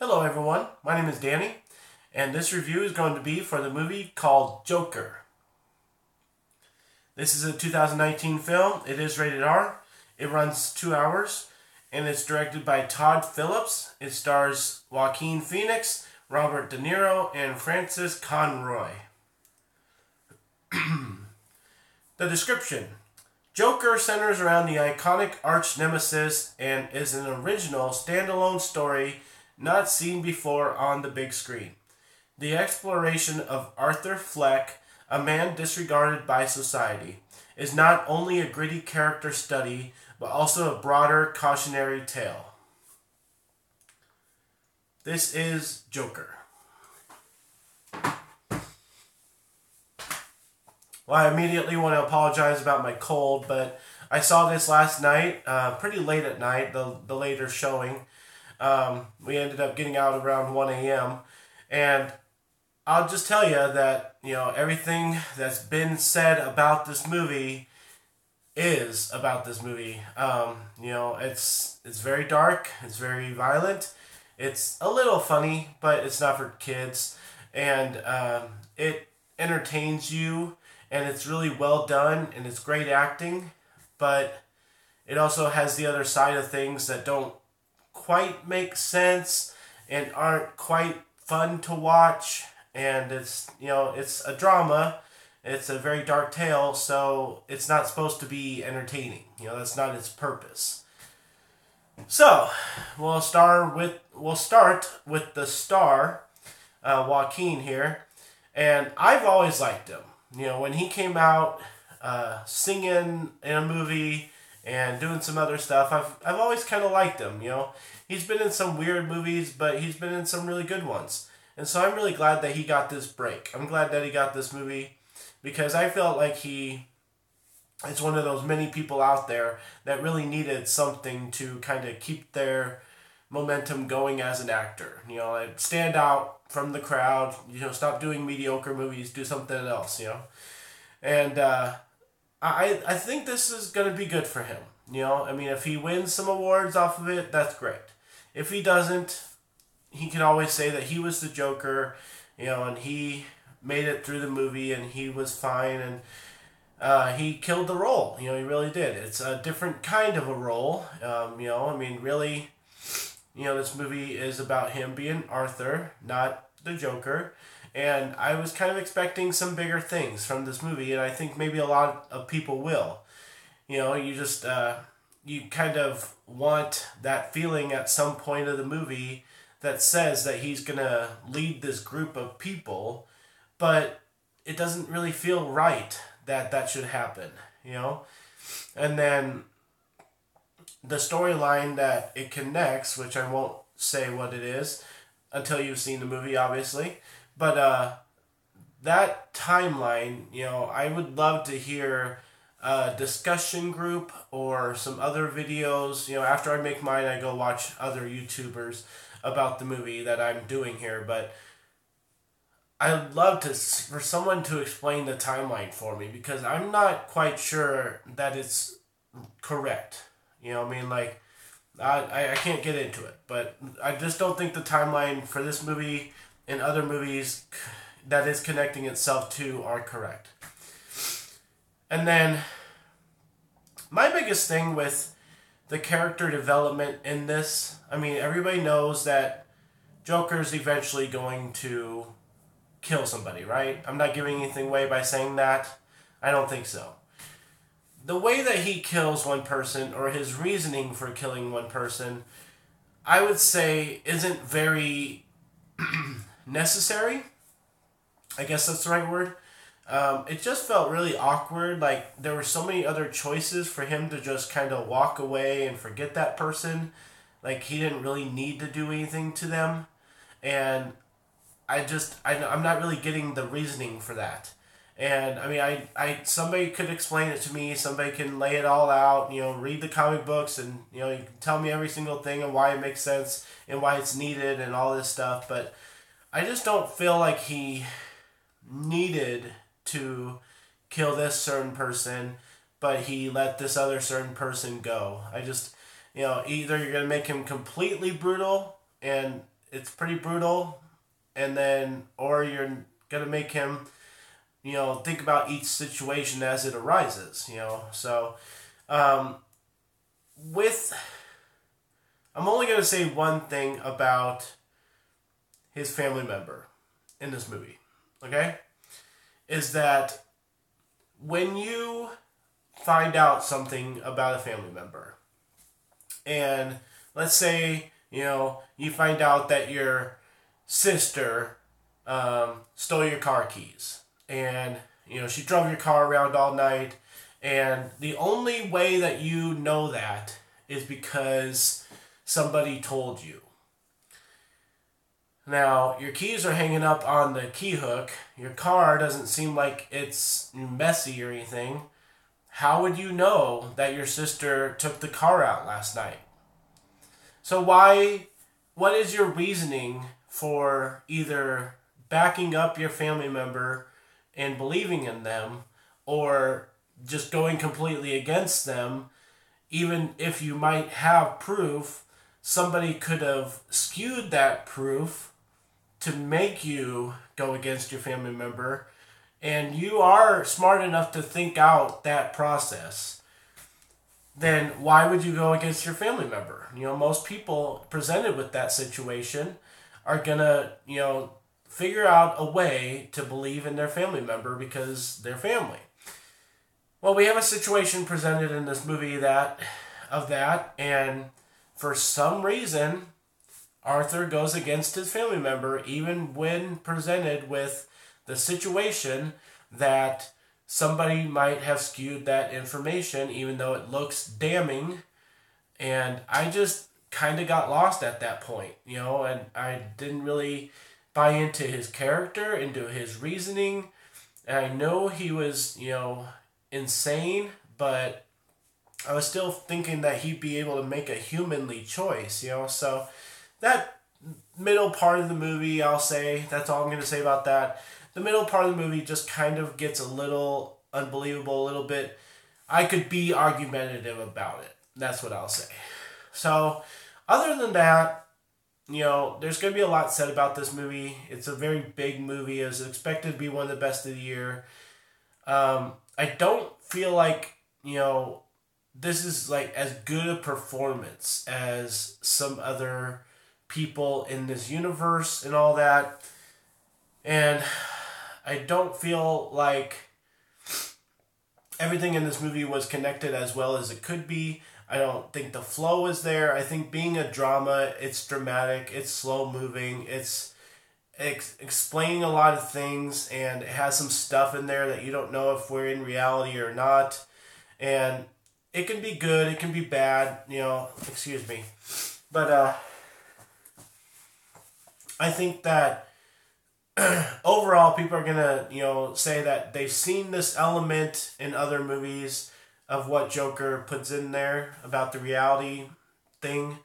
Hello everyone, my name is Danny, and this review is going to be for the movie called Joker. This is a 2019 film. It is rated R. It runs 2 hours, and it's directed by Todd Phillips. It stars Joaquin Phoenix, Robert De Niro, and Francis Conroy. The description. Joker centers around the iconic arch-nemesis and is an original, standalone story not seen before on the big screen. The exploration of Arthur Fleck, a man disregarded by society, is not only a gritty character study, but also a broader cautionary tale. This is Joker. Well, I immediately want to apologize about my cold, but I saw this last night, pretty late at night, the later showing. We ended up getting out around 1 a.m. And I'll just tell you that, everything that's been said about this movie is about this movie. It's very dark, it's very violent, it's a little funny, but it's not for kids. And it entertains you, and it's really well done, and it's great acting, but it also has the other side of things that don't quite make sense and aren't quite fun to watch. And it's a drama, it's a very dark tale, so it's not supposed to be entertaining. That's not its purpose. So we'll start with the star, Joaquin here. And I've always liked him. When he came out singing in a movie and doing some other stuff, I've always kind of liked him. He's been in some weird movies, but he's been in some really good ones. And so I'm really glad that he got this break. I'm glad that he got this movie, because I felt like it's one of those many people out there that really needed something to kind of keep their momentum going as an actor. Like stand out from the crowd, stop doing mediocre movies, do something else, And I think this is going to be good for him. If he wins some awards off of it, that's great. If he doesn't, he can always say that he was the Joker, and he made it through the movie and he was fine, and he killed the role. He really did. It's a different kind of a role. Really, this movie is about him being Arthur, not the Joker. And I was kind of expecting some bigger things from this movie, and I think maybe a lot of people will. You kind of want that feeling at some point of the movie that says that he's going to lead this group of people, but it doesn't really feel right that should happen, And then the storyline that it connects, which I won't say what it is until you've seen the movie, obviously, but that timeline, I would love to hear a discussion group or some other videos. After I make mine, I go watch other YouTubers about the movie that I'm doing here, but I'd love for someone to explain the timeline for me, because I'm not quite sure that it's correct. I can't get into it, but I just don't think the timeline for this movie and other movies that is connecting itself to are correct. And then my biggest thing with the character development in this, everybody knows that Joker's eventually going to kill somebody, right? I'm not giving anything away by saying that. I don't think so. The way that he kills one person, or his reasoning for killing one person, I would say isn't very necessary. I guess that's the right word. It just felt really awkward. Like there were so many other choices for him to just kind of walk away and forget that person. Like he didn't really need to do anything to them. And I'm not really getting the reasoning for that. And I somebody could explain it to me. Somebody can lay it all out. Read the comic books, and you can tell me every single thing and why it makes sense and why it's needed and all this stuff. But I just don't feel like he needed to kill this certain person, but he let this other certain person go. Either you're gonna make him completely brutal and it's pretty brutal, and then or you're gonna make him, think about each situation as it arises. So um, with I'm only gonna say one thing about his family member in this movie. Okay, is that when you find out something about a family member, and let's say you find out that your sister stole your car keys, and she drove your car around all night, and the only way that you know that is because somebody told you. Now, your keys are hanging up on the key hook. Your car doesn't seem like it's messy or anything. How would you know that your sister took the car out last night? So what is your reasoning for either backing up your family member and believing in them, or just going completely against them? Even if you might have proof, somebody could have skewed that proof to make you go against your family member, and you are smart enough to think out that process, then why would you go against your family member? Most people presented with that situation are gonna, figure out a way to believe in their family member because they're family. Well, we have a situation presented in this movie that, and for some reason, Arthur goes against his family member even when presented with the situation that somebody might have skewed that information, even though it looks damning. And I just kind of got lost at that point, and I didn't really buy into his character, into his reasoning. And I know he was, insane, but I was still thinking that he'd be able to make a humanly choice, So that middle part of the movie, I'll say, that's all I'm going to say about that. The middle part of the movie just kind of gets a little unbelievable, a little bit. I could be argumentative about it. That's what I'll say. So, other than that, there's going to be a lot said about this movie. It's a very big movie. It was expected to be one of the best of the year. I don't feel like, this is like as good a performance as some other people in this universe and all that. And I don't feel like everything in this movie was connected as well as it could be. I don't think the flow is there. I think being a drama, it's dramatic, it's slow moving, it's explaining a lot of things, and it has some stuff in there that you don't know if we're in reality or not. And it can be good, it can be bad, excuse me. But I think that overall people are gonna, say that they've seen this element in other movies of what Joker puts in there about the reality thing.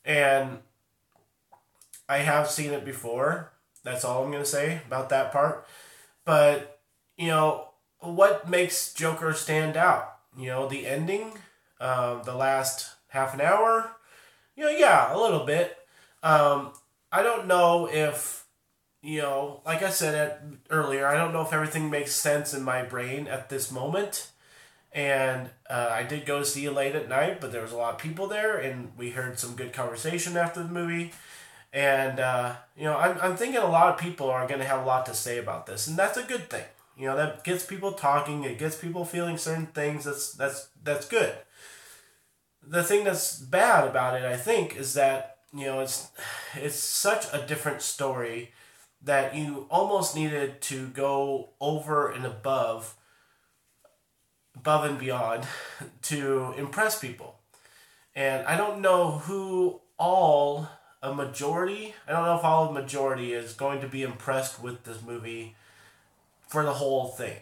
And I have seen it before. That's all I'm going to say about that part. But, what makes Joker stand out? The ending, the last half an hour? Yeah, a little bit. I don't know if, like I said earlier, I don't know if everything makes sense in my brain at this moment. And I did go to see it late at night, but there was a lot of people there, and we heard some good conversation after the movie. And, I'm thinking a lot of people are going to have a lot to say about this, and that's a good thing. That gets people talking, it gets people feeling certain things, that's good. The thing that's bad about it, I think, is that, it's such a different story that you almost needed to go over and above and beyond to impress people. And I don't know I don't know if all of majority is going to be impressed with this movie for the whole thing.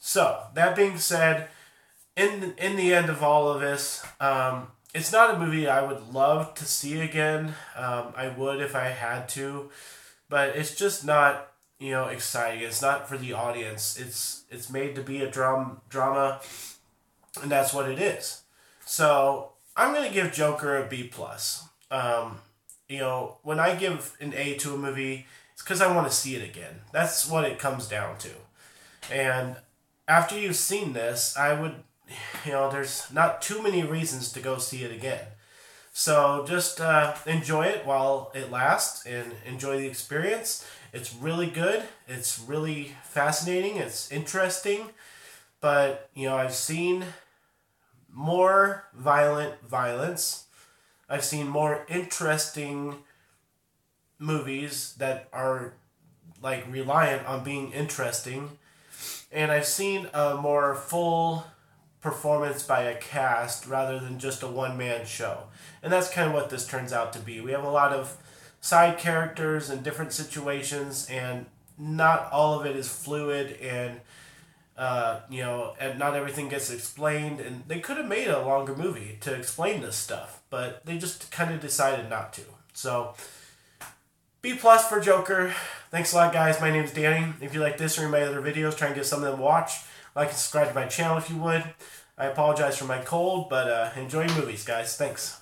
So, that being said, in the end of all of this, it's not a movie I would love to see again. I would if I had to, but it's just not exciting. It's not for the audience. It's made to be a drama, and that's what it is. So I'm gonna give Joker a B plus. when I give an A to a movie, it's because I want to see it again. That's what it comes down to. And after you've seen this, I would, there's not too many reasons to go see it again. So just enjoy it while it lasts and enjoy the experience. It's really good. It's really fascinating. It's interesting. But, I've seen more violence. I've seen more interesting movies that are like reliant on being interesting. And I've seen a more full performance by a cast rather than just a one-man show. And that's kind of what this turns out to be. We have a lot of side characters and different situations, and not all of it is fluid, and and not everything gets explained. And they could have made a longer movie to explain this stuff, but they just kind of decided not to. So B+ for Joker. Thanks a lot, guys. My name is Danny. If you like this or any of my other videos, try and give some of them a watch. Like and subscribe to my channel if you would. I apologize for my cold, but enjoy movies, guys. Thanks.